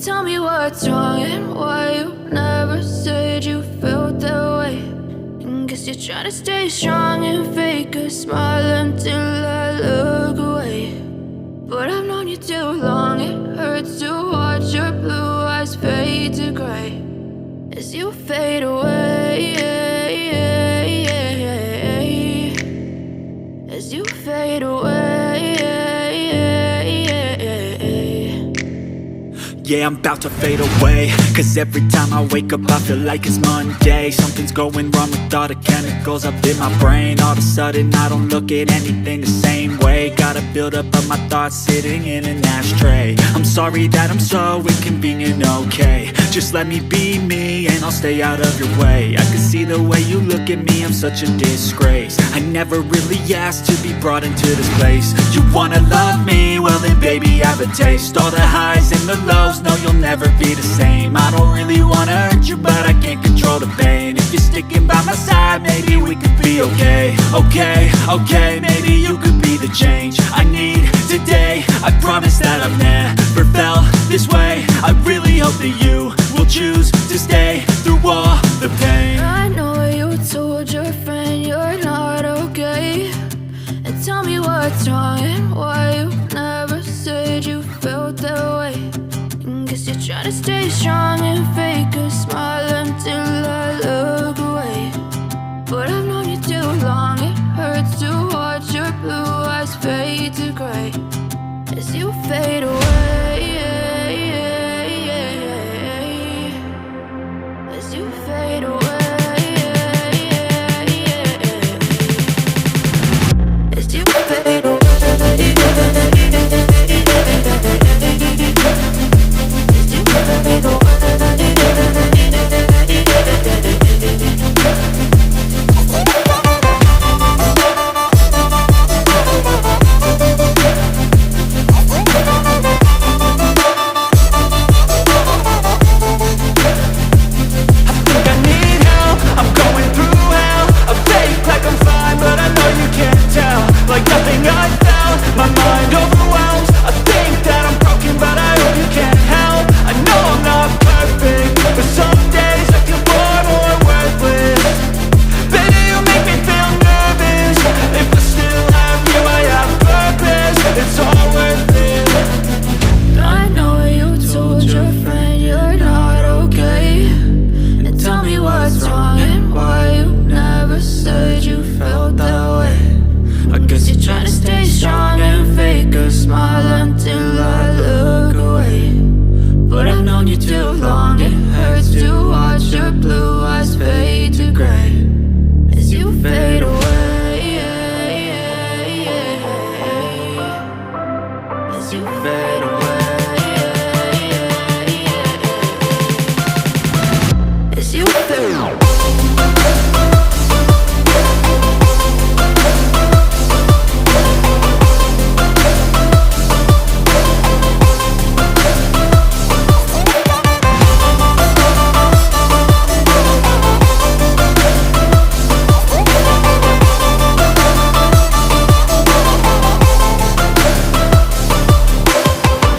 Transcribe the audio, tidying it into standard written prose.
Tell me what's wrong and why you never said you felt that way. And guess you're trying to stay strong and fake a smile until I look away. But I've known you too long, it hurts to watch your blue eyes fade to gray as you fade away, as you fade away. Yeah, I'm about to fade away, cause every time I wake up I feel like it's Monday. Something's going wrong with all the chemicals up in my brain. All of a sudden I don't look at anything the same way. Gotta build up of my thoughts sitting in an ashtray. I'm sorry that I'm so inconvenient, okay. Just let me be me and I'll stay out of your way. I can see the way you look at me, I'm such a disgrace. I never really asked to be brought into this place. You wanna love me? Well then baby I have a taste. All the highs and the lows, no you'll never be the same. I don't really wanna hurt you but I can't control the pain. If you're sticking by my side maybe we could be okay. Okay, maybe you could be the change I need today. I promise that I've never felt this way. I really hope that you will choose to stay through all the pain. I know you told your friend you're not okay. And tell me what's wrong and why you never said you felt that way. And guess you're trying to stay strong and fake a smile until I look away. But I've known you too long, it hurts to watch your blue eyes fade to gray as you fade away.